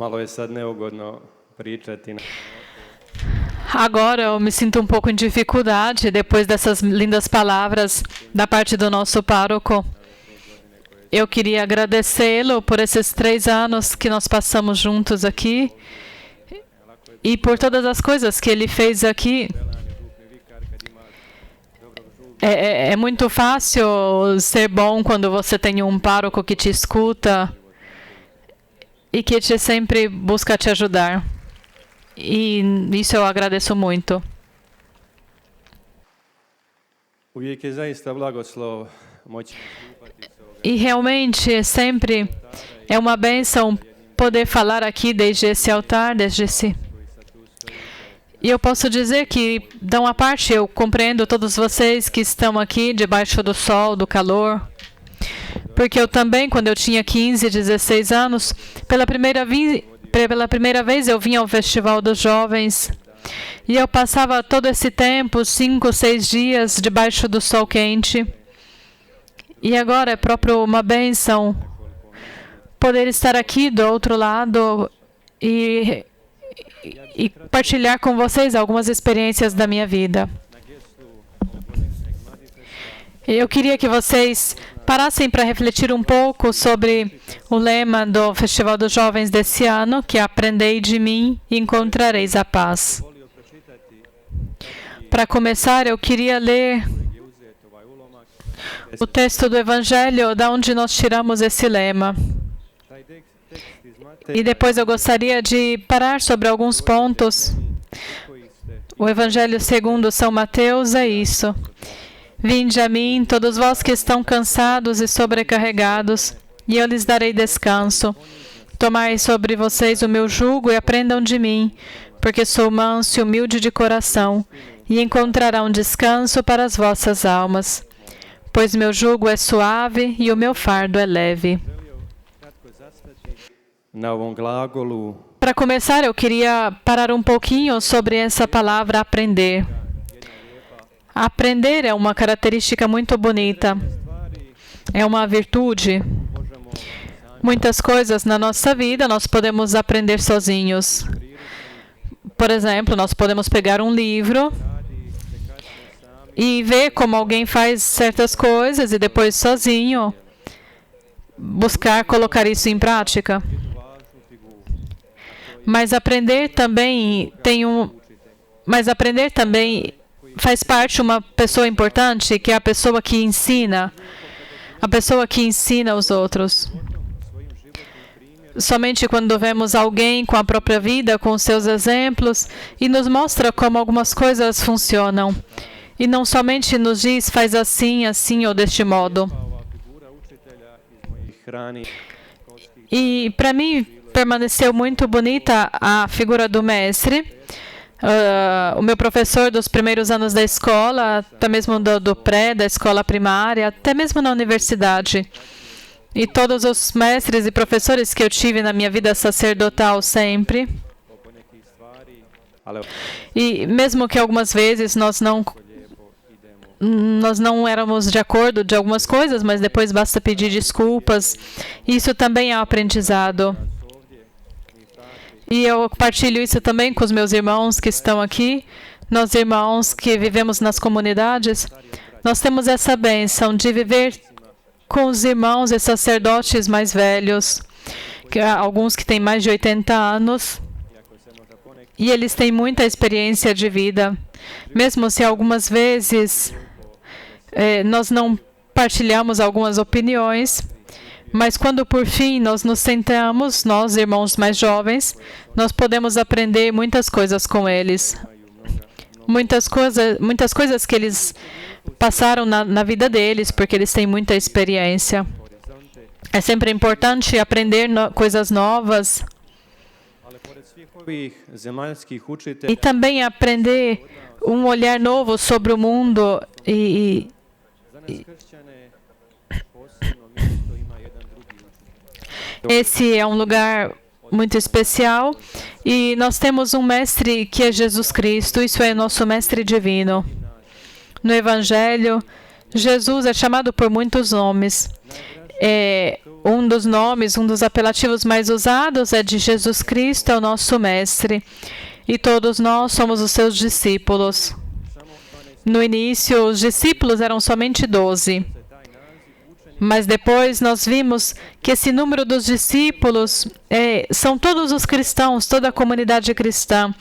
Malo je sad neugodno pričati. Agora eu me sinto um pouco em dificuldade depois dessas lindas palavras da parte do nosso pároco. Eu queria agradecê-lo por esses 3 anos que nós passamos juntos aqui e por todas as coisas que ele fez aqui. É muito fácil ser bom quando você tem um pároco que te escuta e que sempre busca te ajudar. E isso eu agradeço muito. Uvijek je zaista blagoslov moći. E realmente sempre é uma bênção poder falar aqui desde esse altar, desde esse... E eu posso dizer que, da uma parte, eu compreendo todos vocês que estão aqui debaixo do sol, do calor. Porque eu também, quando eu tinha 15, 16 anos, pela primeira vez eu vinha ao Festival dos Jovens. E eu passava todo esse tempo, 5, 6 dias, debaixo do sol quente. E agora é próprio uma bênção poder estar aqui do outro lado e partilhar com vocês algumas experiências da minha vida. Eu queria que vocês parassem para refletir um pouco sobre o lema do Festival dos Jovens desse ano, que é Aprendei de mim e encontrareis a paz. Para começar, eu queria ler o texto do Evangelho, da onde nós tiramos esse lema. E depois eu gostaria de parar sobre alguns pontos. O Evangelho segundo São Mateus é isso. Vinde a mim, todos vós que estão cansados e sobrecarregados, e eu lhes darei descanso. Tomai sobre vocês o meu jugo e aprendam de mim, porque sou manso e humilde de coração, e encontrarão descanso para as vossas almas. Pois meu jugo é suave e o meu fardo é leve. Para começar, eu queria parar um pouquinho sobre essa palavra aprender. Aprender é uma característica muito bonita. É uma virtude. Muitas coisas na nossa vida nós podemos aprender sozinhos. Por exemplo, nós podemos pegar um livro e ver como alguém faz certas coisas e depois sozinho buscar colocar isso em prática. Mas aprender também faz parte de uma pessoa importante, que é a pessoa que ensina os outros. Somente quando vemos alguém com a própria vida, com os seus exemplos, e nos mostra como algumas coisas funcionam. E não somente nos diz, faz assim, assim ou deste modo. E para mim permaneceu muito bonita a figura do mestre. O meu professor dos primeiros anos da escola, até mesmo do pré, da escola primária, até mesmo na universidade. E todos os mestres e professores que eu tive na minha vida sacerdotal sempre. E mesmo que algumas vezes nós não éramos de acordo de algumas coisas, mas depois basta pedir desculpas. Isso também é um aprendizado. E eu partilho isso também com os meus irmãos que estão aqui. Nós, irmãos que vivemos nas comunidades, nós temos essa bênção de viver com os irmãos e sacerdotes mais velhos, alguns que têm mais de 80 anos, e eles têm muita experiência de vida. Mesmo se algumas vezes nós não partilhamos algumas opiniões, mas quando por fim nós nos sentamos, nós, irmãos mais jovens, nós podemos aprender muitas coisas com eles. Muitas coisas que eles passaram na vida deles, porque eles têm muita experiência. É sempre importante aprender coisas novas. E também aprender um olhar novo sobre o mundo. Esse é um lugar muito especial. E nós temos um mestre que é Jesus Cristo. Isso é nosso mestre divino. No Evangelho, Jesus é chamado por muitos nomes. um dos nomes, um dos apelativos mais usados é de Jesus Cristo, é o nosso Mestre. E todos nós somos os seus discípulos. No início, os discípulos eram somente 12. Mas depois nós vimos que esse número dos discípulos são todos os cristãos, toda a comunidade cristã.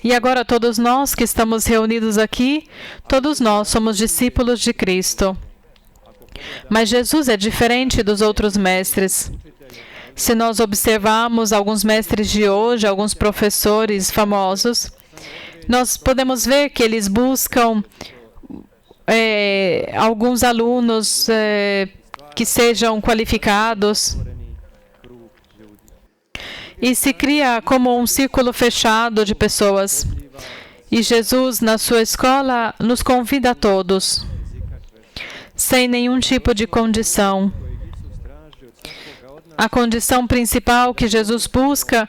E agora todos nós que estamos reunidos aqui, todos nós somos discípulos de Cristo. Mas Jesus é diferente dos outros mestres. Se nós observarmos alguns mestres de hoje, alguns professores famosos, nós podemos ver que eles buscam alguns alunos que sejam qualificados. E se cria como um círculo fechado de pessoas. E Jesus, na sua escola, nos convida a todos, sem nenhum tipo de condição. A condição principal que Jesus busca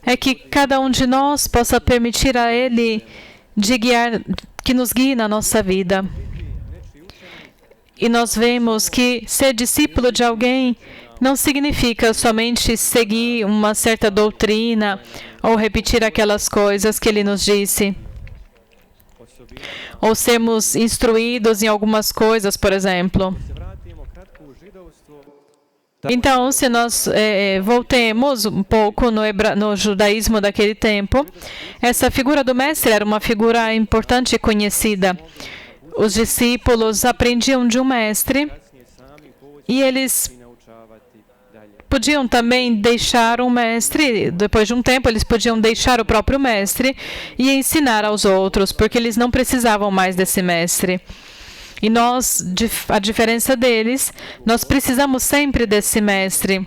é que cada um de nós possa permitir a Ele que nos guie na nossa vida. E nós vemos que ser discípulo de alguém não significa somente seguir uma certa doutrina ou repetir aquelas coisas que ele nos disse. Ou sermos instruídos em algumas coisas, por exemplo. Então, se nós voltemos um pouco no judaísmo daquele tempo, essa figura do mestre era uma figura importante e conhecida. Os discípulos aprendiam de um mestre e eles podiam também deixar um mestre, depois de um tempo eles podiam deixar o próprio mestre e ensinar aos outros, porque eles não precisavam mais desse mestre. E nós, a diferença deles, nós precisamos sempre desse mestre.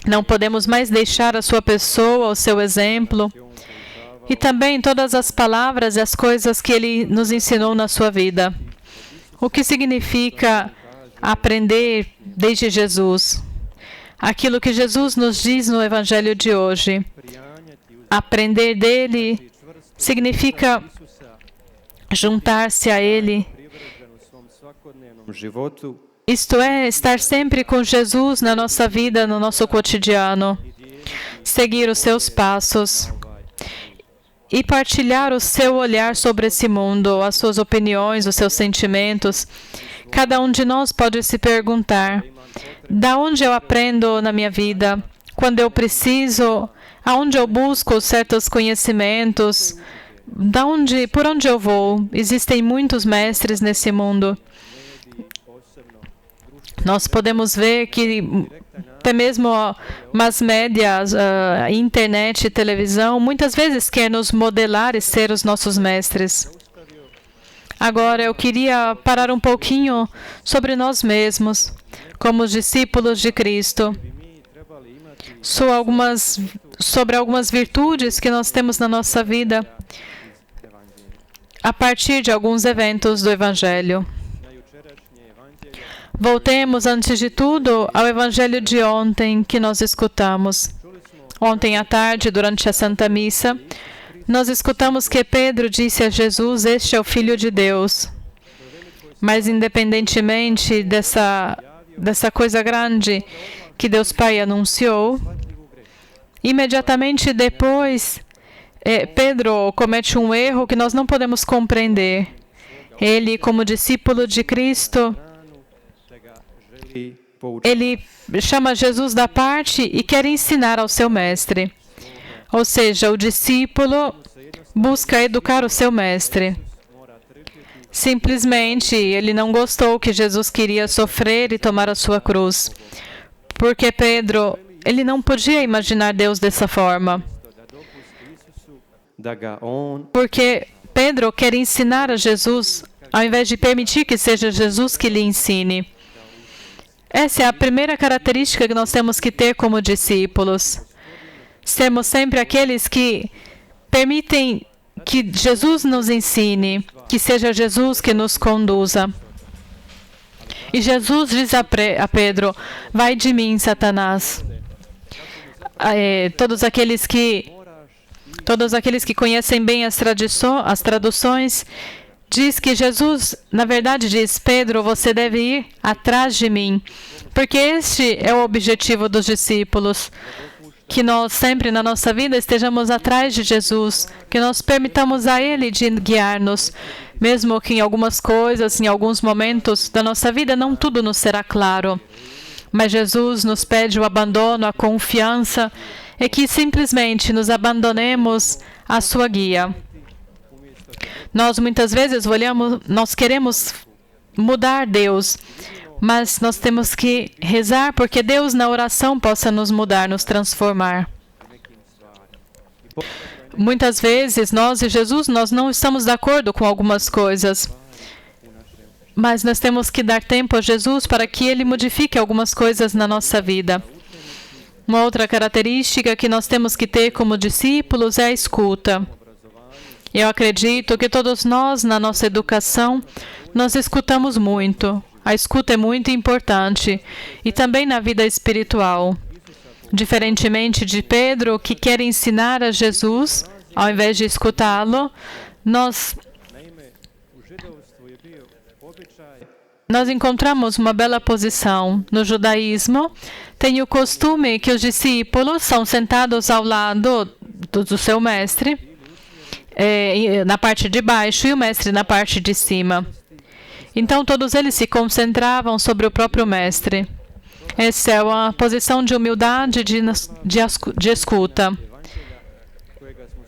Não podemos mais deixar a sua pessoa, o seu exemplo, e também todas as palavras e as coisas que ele nos ensinou na sua vida. O que significa aprender desde Jesus? Aquilo que Jesus nos diz no Evangelho de hoje. Aprender dele significa juntar-se a ele. Isto é, estar sempre com Jesus na nossa vida, no nosso cotidiano. Seguir os seus passos. E partilhar o seu olhar sobre esse mundo, as suas opiniões, os seus sentimentos. Cada um de nós pode se perguntar: da onde eu aprendo na minha vida? Quando eu preciso? Aonde eu busco certos conhecimentos? Por onde eu vou? Existem muitos mestres nesse mundo. Nós podemos ver que até mesmo mass médias, internet e televisão, muitas vezes quer nos modelar e ser os nossos mestres. Agora, eu queria parar um pouquinho sobre nós mesmos, como os discípulos de Cristo, sobre algumas virtudes que nós temos na nossa vida, a partir de alguns eventos do Evangelho. Voltemos, antes de tudo, ao Evangelho de ontem que nós escutamos. Ontem à tarde, durante a Santa Missa, nós escutamos que Pedro disse a Jesus: "Este é o Filho de Deus." Mas, independentemente dessa coisa grande que Deus Pai anunciou, imediatamente depois, Pedro comete um erro que nós não podemos compreender. Ele, como discípulo de Cristo, ele chama Jesus da parte e quer ensinar ao seu mestre. Ou seja, o discípulo busca educar o seu mestre. Simplesmente, ele não gostou que Jesus queria sofrer e tomar a sua cruz. Porque Pedro, ele não podia imaginar Deus dessa forma. Porque Pedro quer ensinar a Jesus, ao invés de permitir que seja Jesus que lhe ensine. Essa é a primeira característica que nós temos que ter como discípulos. Sermos sempre aqueles que permitem que Jesus nos ensine, que seja Jesus que nos conduza. E Jesus diz a Pedro: "Vai de mim, Satanás." Todos aqueles que conhecem bem as traduções, diz que Jesus, na verdade, diz: "Pedro, você deve ir atrás de mim, Porque este é o objetivo dos discípulos. Que nós sempre na nossa vida estejamos atrás de Jesus, que nós permitamos a Ele de guiar-nos, mesmo que em algumas coisas, em alguns momentos da nossa vida, não tudo nos será claro. Mas Jesus nos pede o abandono, a confiança, e que simplesmente nos abandonemos à sua guia. Nós muitas vezes nós queremos mudar Deus, mas nós temos que rezar porque Deus na oração possa nos mudar, nos transformar. Muitas vezes nós e Jesus, nós não estamos de acordo com algumas coisas, mas nós temos que dar tempo a Jesus para que Ele modifique algumas coisas na nossa vida. Uma outra característica que nós temos que ter como discípulos é a escuta. Eu acredito que todos nós, na nossa educação, nós escutamos muito. A escuta é muito importante. E também na vida espiritual. Diferentemente de Pedro, que quer ensinar a Jesus, ao invés de escutá-lo, nós encontramos uma bela posição. No judaísmo, tem o costume que os discípulos são sentados ao lado do seu mestre, na parte de baixo, e o mestre na parte de cima. Então, todos eles se concentravam sobre o próprio mestre. Essa é uma posição de humildade, de escuta.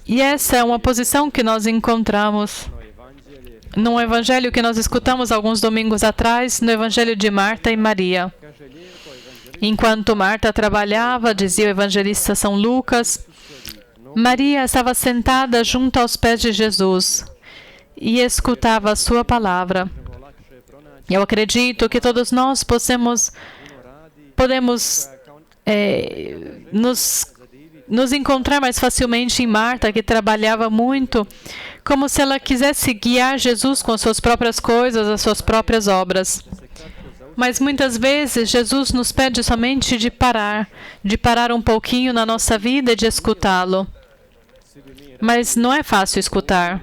E essa é uma posição que nós encontramos num evangelho que nós escutamos alguns domingos atrás, no evangelho de Marta e Maria. Enquanto Marta trabalhava, dizia o evangelista São Lucas, Maria estava sentada junto aos pés de Jesus e escutava a sua palavra. Eu acredito que todos nós podemos nos encontrar mais facilmente em Marta, que trabalhava muito, como se ela quisesse guiar Jesus com as suas próprias coisas, as suas próprias obras. Mas muitas vezes Jesus nos pede somente de parar um pouquinho na nossa vida e de escutá-lo. Mas não é fácil escutar.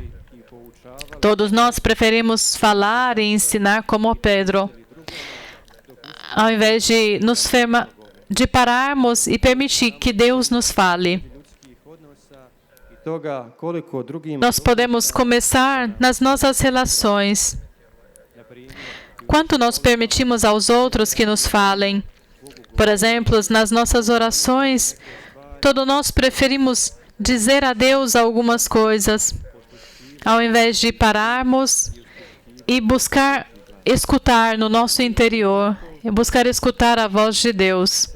Todos nós preferimos falar e ensinar como Pedro, ao invés de pararmos e permitir que Deus nos fale. Nós podemos começar nas nossas relações. Quanto nós permitimos aos outros que nos falem? Por exemplo, nas nossas orações, todos nós preferimos dizer a Deus algumas coisas, ao invés de pararmos e buscar escutar no nosso interior, e buscar escutar a voz de Deus.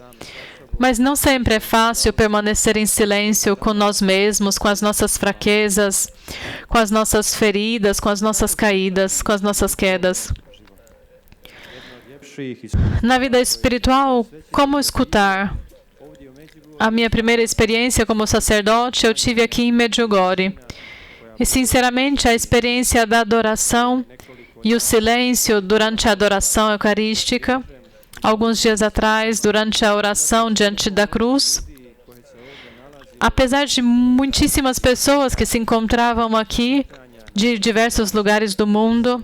Mas não sempre é fácil permanecer em silêncio com nós mesmos, com as nossas fraquezas, com as nossas feridas, com as nossas caídas, com as nossas quedas. Na vida espiritual, como escutar? A minha primeira experiência como sacerdote eu tive aqui em Medjugorje. E, sinceramente, a experiência da adoração e o silêncio durante a adoração eucarística, alguns dias atrás, durante a oração diante da cruz, apesar de muitíssimas pessoas que se encontravam aqui, de diversos lugares do mundo,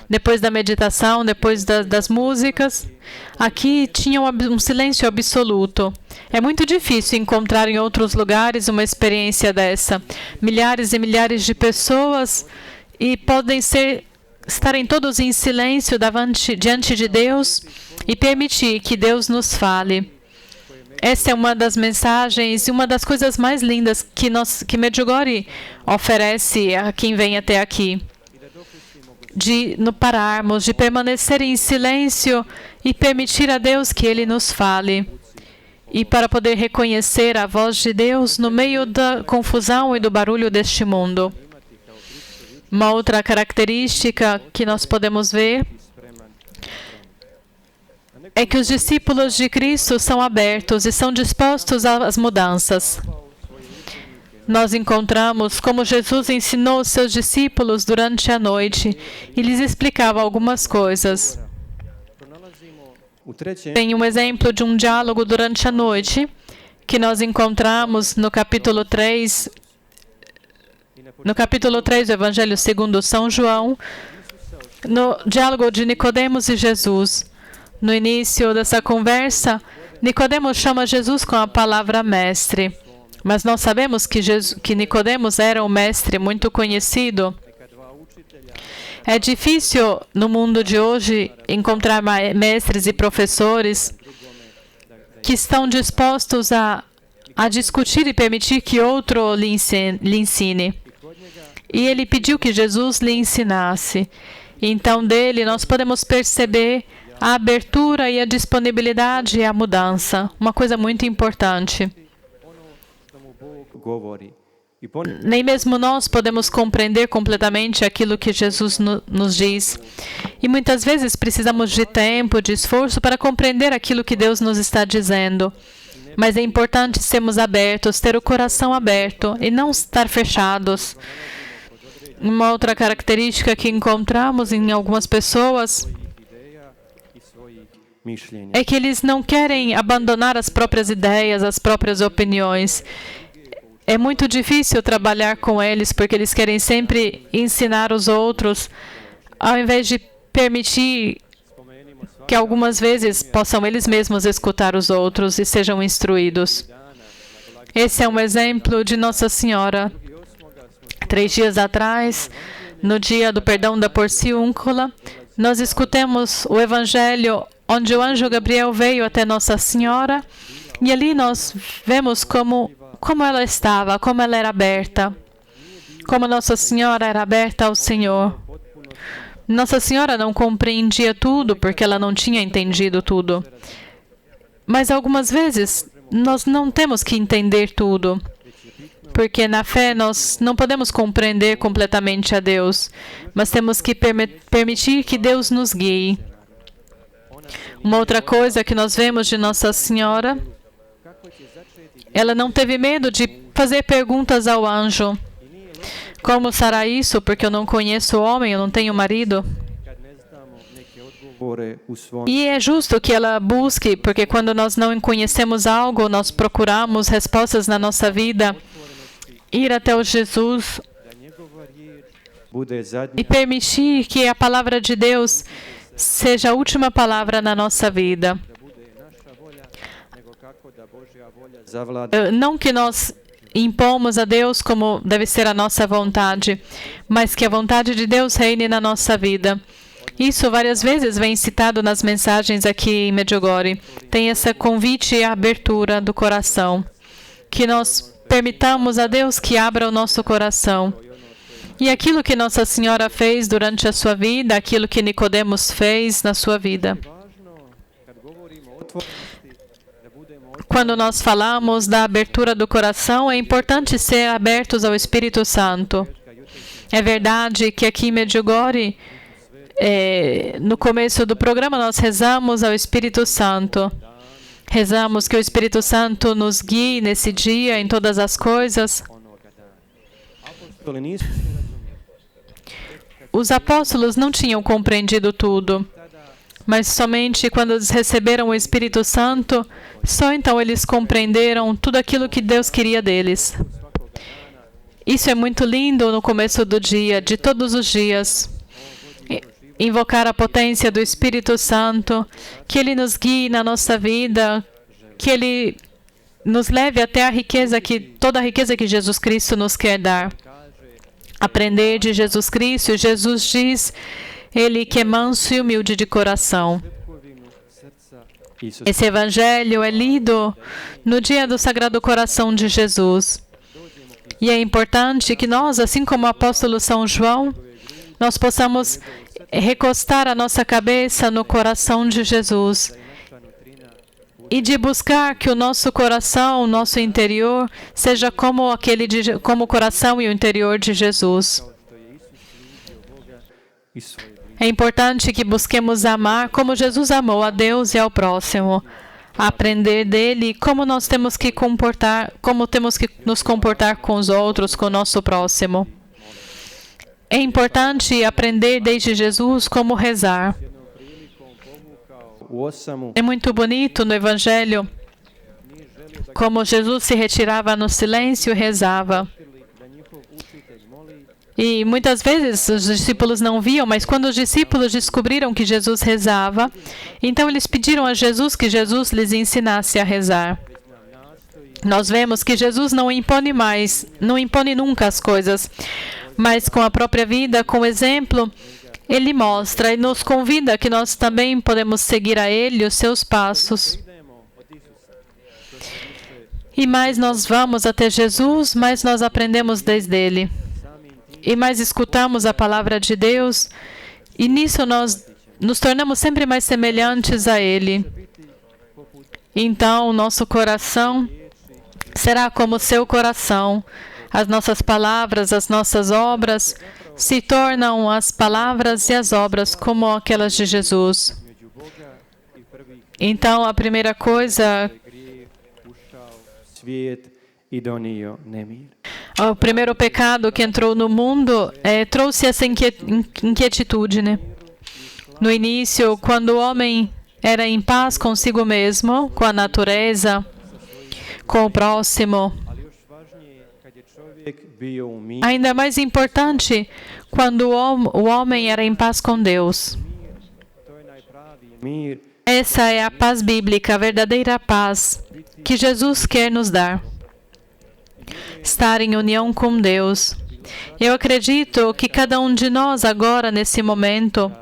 depois da meditação, depois das músicas, aqui tinha um silêncio absoluto. É muito difícil encontrar em outros lugares uma experiência dessa. Milhares e milhares de pessoas e podem estarem todos em silêncio diante de Deus e permitir que Deus nos fale. Essa é uma das mensagens e uma das coisas mais lindas que Medjugorje oferece a quem vem até aqui. De não pararmos, de permanecer em silêncio e permitir a Deus que Ele nos fale. E para poder reconhecer a voz de Deus no meio da confusão e do barulho deste mundo. Uma outra característica que nós podemos ver é que os discípulos de Cristo são abertos e são dispostos às mudanças. Nós encontramos como Jesus ensinou os seus discípulos durante a noite e lhes explicava algumas coisas. Tem um exemplo de um diálogo durante a noite que nós encontramos no capítulo 3 do Evangelho segundo São João, no diálogo de Nicodemos e Jesus. No início dessa conversa, Nicodemos chama Jesus com a palavra mestre. Mas nós sabemos que Nicodemos era um mestre muito conhecido. É difícil no mundo de hoje encontrar mestres e professores que estão dispostos a discutir e permitir que outro lhe ensine. E ele pediu que Jesus lhe ensinasse. Então, dele, nós podemos perceber a abertura e a disponibilidade e a mudança. Uma coisa muito importante. Nem mesmo nós podemos compreender completamente aquilo que Jesus nos diz. E muitas vezes precisamos de tempo, de esforço para compreender aquilo que Deus nos está dizendo. Mas é importante sermos abertos, ter o coração aberto e não estar fechados. Uma outra característica que encontramos em algumas pessoas é que eles não querem abandonar as próprias ideias, as próprias opiniões. É muito difícil trabalhar com eles porque eles querem sempre ensinar os outros, ao invés de permitir que algumas vezes possam eles mesmos escutar os outros e sejam instruídos. Esse é um exemplo de Nossa Senhora. 3 dias atrás, no dia do perdão da porciúncula, nós escutamos o Evangelho onde o anjo Gabriel veio até Nossa Senhora e ali nós vemos como ela estava, como ela era aberta, como Nossa Senhora era aberta ao Senhor. Nossa Senhora não compreendia tudo porque ela não tinha entendido tudo. Mas algumas vezes nós não temos que entender tudo, porque na fé nós não podemos compreender completamente a Deus, mas temos que permitir que Deus nos guie. Uma outra coisa que nós vemos de Nossa Senhora, ela não teve medo de fazer perguntas ao anjo. Como será isso? Porque eu não conheço o homem, eu não tenho marido. E é justo que ela busque, porque quando nós não conhecemos algo, nós procuramos respostas na nossa vida, ir até o Jesus e permitir que a palavra de Deus seja a última palavra na nossa vida. Não que nós impomos a Deus como deve ser a nossa vontade, mas que a vontade de Deus reine na nossa vida. Isso várias vezes vem citado nas mensagens aqui em Medjugorje. Tem esse convite e abertura do coração. Que nós permitamos a Deus que abra o nosso coração. E aquilo que Nossa Senhora fez durante a sua vida, aquilo que Nicodemos fez na sua vida. Quando nós falamos da abertura do coração, é importante ser abertos ao Espírito Santo. É verdade que aqui em Medjugorje, no começo do programa, nós rezamos ao Espírito Santo. Rezamos que o Espírito Santo nos guie nesse dia, em todas as coisas. Os apóstolos não tinham compreendido tudo, mas somente quando eles receberam o Espírito Santo, só então eles compreenderam tudo aquilo que Deus queria deles. Isso é muito lindo no começo do dia, de todos os dias. Invocar a potência do Espírito Santo, que Ele nos guie na nossa vida, que Ele nos leve até toda a riqueza que Jesus Cristo nos quer dar. Aprender de Jesus Cristo. Jesus diz, Ele que é manso e humilde de coração. Esse Evangelho é lido no dia do Sagrado Coração de Jesus. E é importante que nós, assim como o apóstolo São João, nós possamos recostar a nossa cabeça no coração de Jesus e de buscar que o nosso coração, o nosso interior, seja como o coração e o interior de Jesus. É importante que busquemos amar como Jesus amou a Deus e ao próximo. Aprender dele como nós temos que nos comportar com os outros, com o nosso próximo. É importante aprender desde Jesus como rezar. É muito bonito no Evangelho como Jesus se retirava no silêncio e rezava. E muitas vezes os discípulos não viam, mas quando os discípulos descobriram que Jesus rezava, então eles pediram a Jesus que Jesus lhes ensinasse a rezar. Nós vemos que Jesus não impõe nunca as coisas, mas com a própria vida, com o exemplo, Ele mostra e nos convida que nós também podemos seguir a Ele os seus passos. E mais nós vamos até Jesus, mais nós aprendemos desde Ele. E mais escutamos a palavra de Deus, e nisso nós nos tornamos sempre mais semelhantes a Ele. Então, nosso coração será como o seu coração. As nossas palavras, as nossas obras se tornam as palavras e as obras como aquelas de Jesus. Então, a primeira coisa, o primeiro pecado que entrou no mundo trouxe essa inquietude, né? No início, quando o homem era em paz consigo mesmo, com a natureza, com o próximo. Ainda mais importante, quando o homem era em paz com Deus. Essa é a paz bíblica, a verdadeira paz que Jesus quer nos dar. Estar em união com Deus. Eu acredito que cada um de nós agora, nesse momento,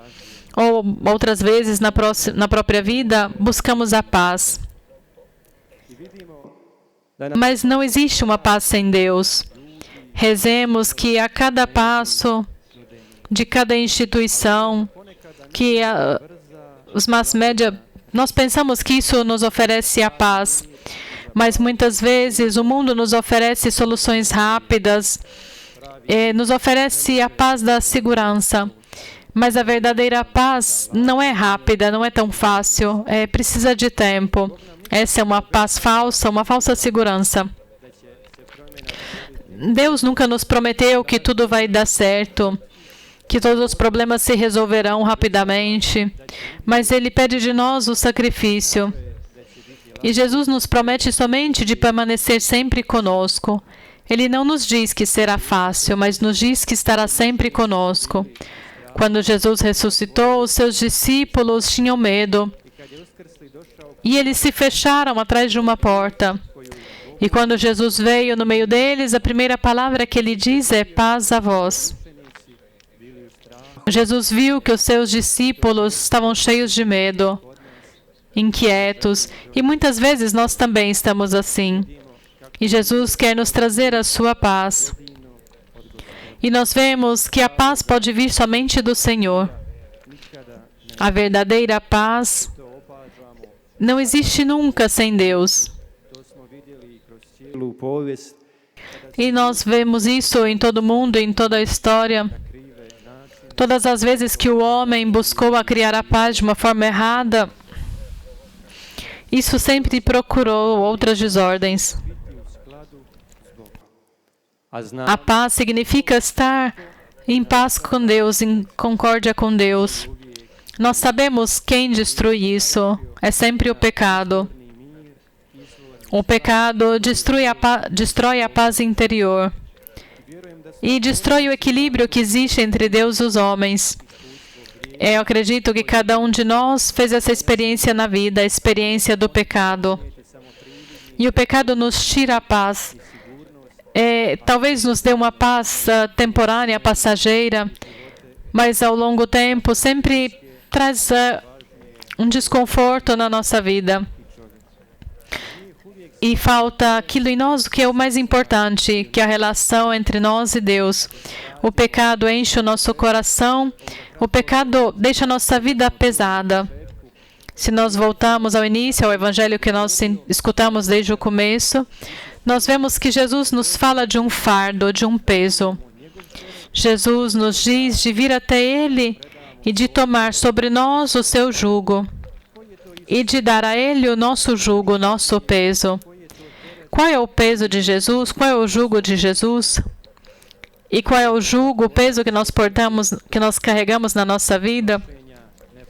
ou outras vezes na própria vida, buscamos a paz. Mas não existe uma paz sem Deus. Rezemos que a cada passo de cada instituição, que os mass media, nós pensamos que isso nos oferece a paz. Mas muitas vezes o mundo nos oferece soluções rápidas, nos oferece a paz da segurança. Mas a verdadeira paz não é rápida, não é tão fácil, precisa de tempo. Essa é uma paz falsa, uma falsa segurança. Deus nunca nos prometeu que tudo vai dar certo, que todos os problemas se resolverão rapidamente, mas Ele pede de nós o sacrifício. E Jesus nos promete somente de permanecer sempre conosco. Ele não nos diz que será fácil, mas nos diz que estará sempre conosco. Quando Jesus ressuscitou, os seus discípulos tinham medo. E eles se fecharam atrás de uma porta. E quando Jesus veio no meio deles, a primeira palavra que Ele diz é paz a vós. Jesus viu que os seus discípulos estavam cheios de medo, inquietos, e muitas vezes nós também estamos assim. E Jesus quer nos trazer a sua paz. E nós vemos que a paz pode vir somente do Senhor. A verdadeira paz não existe nunca sem Deus. E nós vemos isso em todo mundo, em toda a história. Todas as vezes que o homem buscou a criar a paz de uma forma errada, isso sempre procurou outras desordens. A paz significa estar em paz com Deus, em concórdia com Deus. Nós sabemos quem destrui isso. É sempre o pecado. O pecado destrói a paz interior e destrói o equilíbrio que existe entre Deus e os homens. Eu acredito que cada um de nós fez essa experiência na vida, a experiência do pecado. E o pecado nos tira a paz. Talvez nos dê uma paz temporânea, passageira, mas ao longo tempo sempre traz um desconforto na nossa vida. E falta aquilo em nós que é o mais importante, que é a relação entre nós e Deus. O pecado enche o nosso coração, o pecado deixa a nossa vida pesada. Se nós voltamos ao início, ao evangelho que nós escutamos desde o começo, nós vemos que Jesus nos fala de um fardo, de um peso. Jesus nos diz de vir até Ele e de tomar sobre nós o seu jugo e de dar a Ele o nosso jugo, o nosso peso. Qual é o peso de Jesus? Qual é o jugo de Jesus? E qual é o jugo, o peso que nós portamos, que nós carregamos na nossa vida?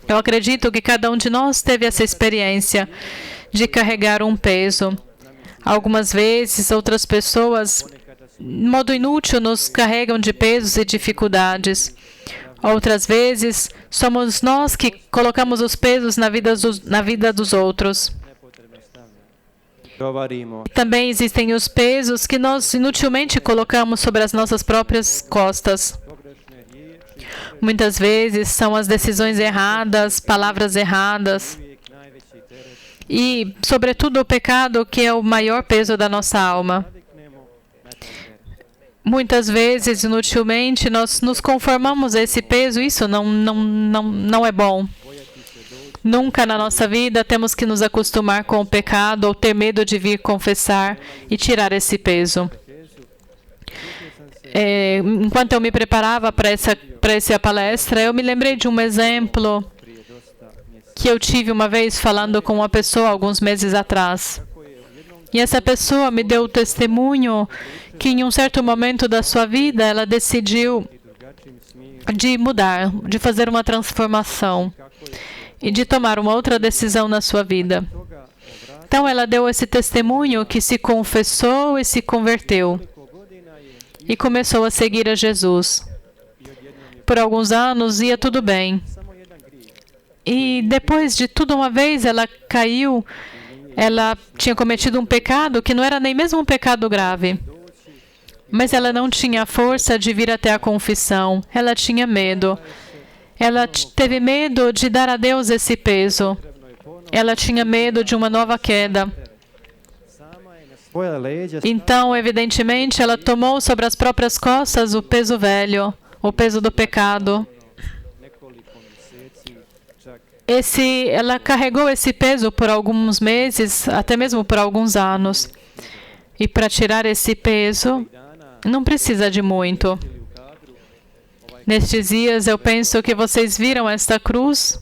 Eu acredito que cada um de nós teve essa experiência de carregar um peso. Algumas vezes, outras pessoas modo inútil, nos carregam de pesos e dificuldades. Outras vezes, somos nós que colocamos os pesos na vida dos outros. Também existem os pesos que nós inutilmente colocamos sobre as nossas próprias costas. Muitas vezes são as decisões erradas, palavras erradas e, sobretudo, o pecado que é o maior peso da nossa alma. Muitas vezes, inutilmente, nós nos conformamos a esse peso. Isso não é bom. Nunca na nossa vida temos que nos acostumar com o pecado ou ter medo de vir confessar e tirar esse peso. Enquanto eu me preparava para essa palestra, eu me lembrei de um exemplo que eu tive uma vez falando com uma pessoa alguns meses atrás. E essa pessoa me deu o testemunho que em um certo momento da sua vida ela decidiu de mudar, de fazer uma transformação e de tomar uma outra decisão na sua vida. Então ela deu esse testemunho que se confessou e se converteu e começou a seguir a Jesus. Por alguns anos ia tudo bem. E depois de tudo uma vez ela caiu. Ela tinha cometido um pecado que não era nem mesmo um pecado grave. Mas ela não tinha força de vir até a confissão. Ela tinha medo. Ela teve medo de dar a Deus esse peso. Ela tinha medo de uma nova queda. Então, evidentemente, ela tomou sobre as próprias costas o peso velho, o peso do pecado. Ela carregou esse peso por alguns meses, até mesmo por alguns anos. E para tirar esse peso, não precisa de muito. Nestes dias, eu penso que vocês viram esta cruz,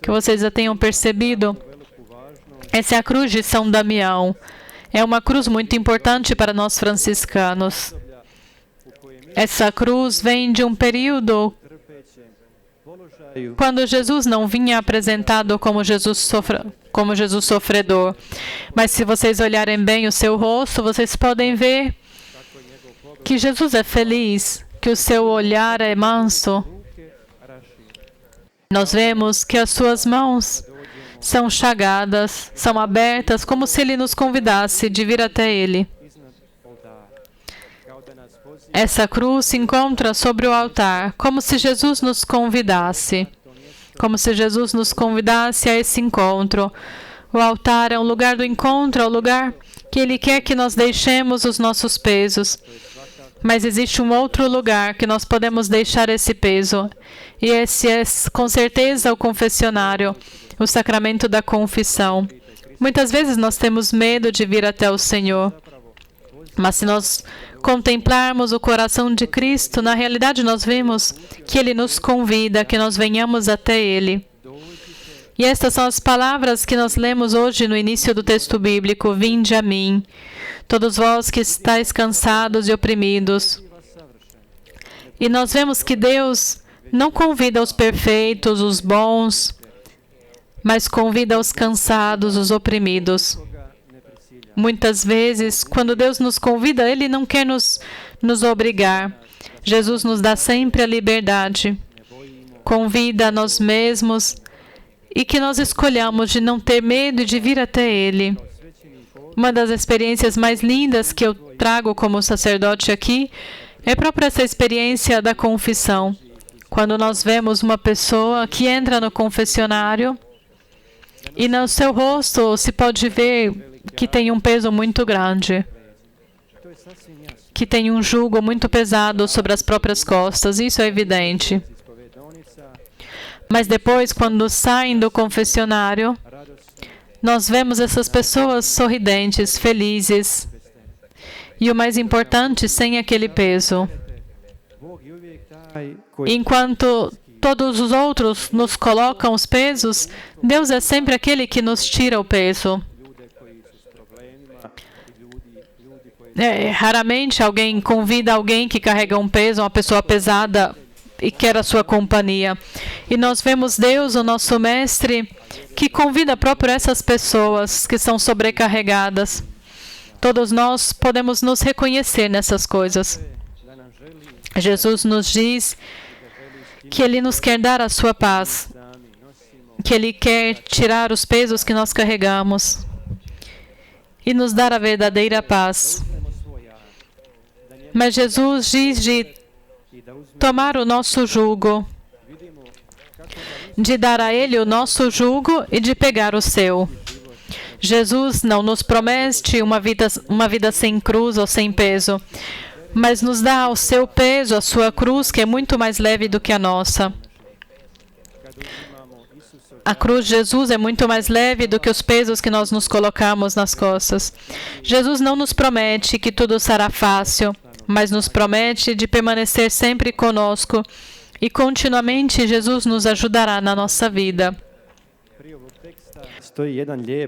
que vocês já tenham percebido. Essa é a cruz de São Damião. É uma cruz muito importante para nós franciscanos. Essa cruz vem de um período quando Jesus não vinha apresentado como Jesus sofredor. Mas se vocês olharem bem o seu rosto, vocês podem ver que Jesus é feliz, que o seu olhar é manso. Nós vemos que as suas mãos são chagadas, são abertas, como se Ele nos convidasse de vir até Ele. Essa cruz se encontra sobre o altar, como se Jesus nos convidasse. Como se Jesus nos convidasse a esse encontro. O altar é um lugar do encontro, é um lugar que Ele quer que nós deixemos os nossos pesos. Mas existe um outro lugar que nós podemos deixar esse peso. E esse é, com certeza, o confessionário, o sacramento da confissão. Muitas vezes nós temos medo de vir até o Senhor. Mas se nós contemplarmos o coração de Cristo, na realidade nós vemos que Ele nos convida, que nós venhamos até Ele. E estas são as palavras que nós lemos hoje no início do texto bíblico. Vinde a mim, todos vós que estáis cansados e oprimidos. E nós vemos que Deus não convida os perfeitos, os bons, mas convida os cansados, os oprimidos. Muitas vezes, quando Deus nos convida, Ele não quer nos obrigar. Jesus nos dá sempre a liberdade. Convida a nós mesmos e que nós escolhamos de não ter medo de vir até Ele. Uma das experiências mais lindas que eu trago como sacerdote aqui é própria essa experiência da confissão. Quando nós vemos uma pessoa que entra no confessionário e no seu rosto se pode ver que tem um peso muito grande, que tem um jugo muito pesado sobre as próprias costas. Isso é evidente. Mas depois, quando saem do confessionário, nós vemos essas pessoas sorridentes, felizes. E o mais importante, sem aquele peso. Enquanto todos os outros nos colocam os pesos, Deus é sempre aquele que nos tira o peso. Raramente alguém convida alguém que carrega um peso, uma pessoa pesada, e quer a sua companhia. E nós vemos Deus, o nosso Mestre, que convida próprio essas pessoas que são sobrecarregadas. Todos nós podemos nos reconhecer nessas coisas. Jesus nos diz que Ele nos quer dar a sua paz, que Ele quer tirar os pesos que nós carregamos e nos dar a verdadeira paz. Mas Jesus diz de tomar o nosso jugo, de dar a Ele o nosso jugo e de pegar o seu. Jesus não nos promete uma vida sem cruz ou sem peso, mas nos dá o seu peso, a sua cruz, que é muito mais leve do que a nossa. A cruz de Jesus é muito mais leve do que os pesos que nós nos colocamos nas costas. Jesus não nos promete que tudo será fácil, mas nos promete de permanecer sempre conosco e continuamente Jesus nos ajudará na nossa vida.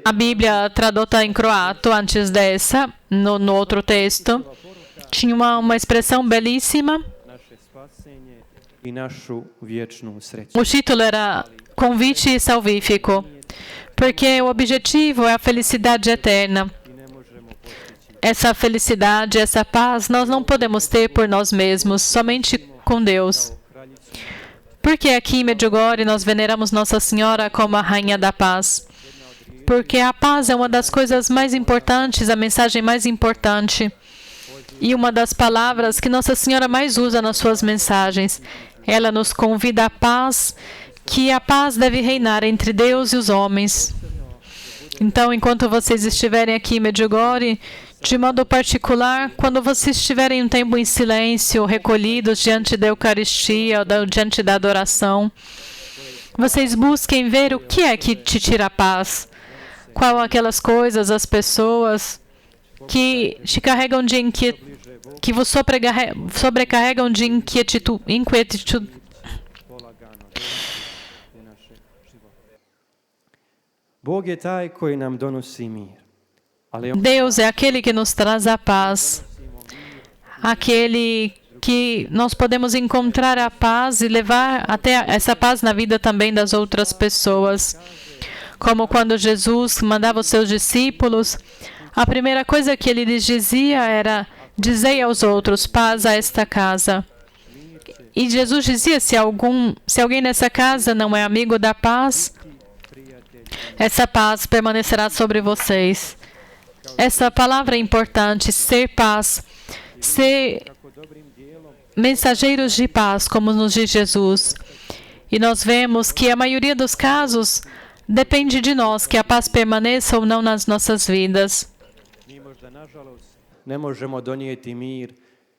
A Bíblia traduta em croato, antes dessa, no outro texto, tinha uma expressão belíssima. O título era Convite Salvífico, porque o objetivo é a felicidade eterna. Essa felicidade, essa paz, nós não podemos ter por nós mesmos, somente com Deus. Porque aqui em Medjugorje nós veneramos Nossa Senhora como a Rainha da Paz. Porque a paz é uma das coisas mais importantes, a mensagem mais importante. E uma das palavras que Nossa Senhora mais usa nas suas mensagens. Ela nos convida à paz, que a paz deve reinar entre Deus e os homens. Então, enquanto vocês estiverem aqui em Medjugorje, de modo particular, quando vocês estiverem um tempo em silêncio, recolhidos diante da Eucaristia, diante da adoração, vocês busquem ver o que é que te tira a paz. Qual aquelas coisas, as pessoas que te carregam de que vos sobrecarregam de inquietude. Deus é aquele que nos traz a paz, aquele que nós podemos encontrar a paz e levar até essa paz na vida também das outras pessoas. Como quando Jesus mandava os seus discípulos, a primeira coisa que ele lhes dizia era: dizei aos outros, paz a esta casa. E Jesus dizia, se alguém nessa casa não é amigo da paz, essa paz permanecerá sobre vocês. Essa palavra é importante, ser paz, ser mensageiros de paz, como nos diz Jesus. E nós vemos que a maioria dos casos depende de nós, que a paz permaneça ou não nas nossas vidas.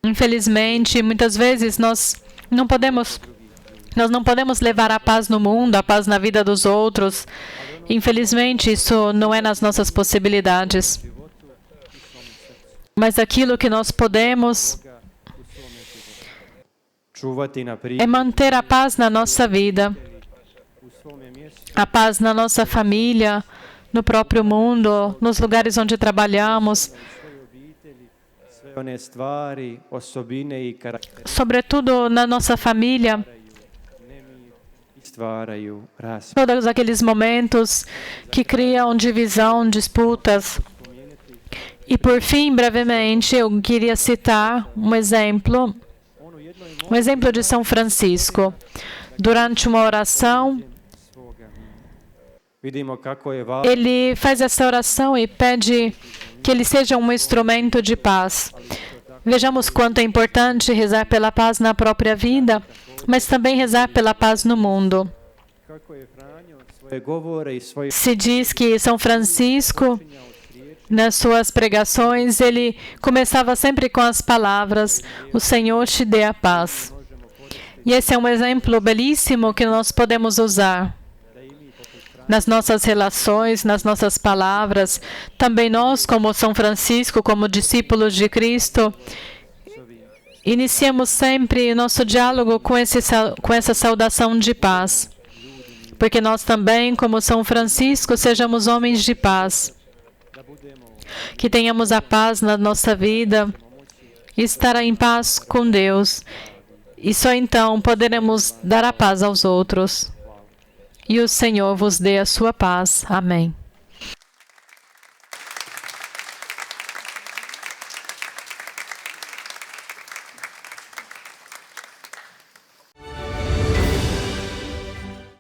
Infelizmente, muitas vezes nós não podemos levar a paz no mundo, a paz na vida dos outros. Infelizmente, isso não é nas nossas possibilidades. Mas aquilo que nós podemos é manter a paz na nossa vida, a paz na nossa família, no próprio mundo, nos lugares onde trabalhamos, sobretudo na nossa família, todos aqueles momentos que criam divisão, disputas. E por fim, brevemente, eu queria citar um exemplo de São Francisco. Durante uma oração, ele faz essa oração e pede que ele seja um instrumento de paz. Vejamos quanto é importante rezar pela paz na própria vida, mas também rezar pela paz no mundo. Se diz que São Francisco, nas suas pregações, ele começava sempre com as palavras: o Senhor te dê a paz. E esse é um exemplo belíssimo que nós podemos usar nas nossas relações, nas nossas palavras. Também nós, como São Francisco, como discípulos de Cristo, iniciamos sempre nosso diálogo com essa saudação de paz. Porque nós também, como São Francisco, sejamos homens de paz. Que tenhamos a paz na nossa vida e estar em paz com Deus. E só então poderemos dar a paz aos outros. E o Senhor vos dê a sua paz. Amém.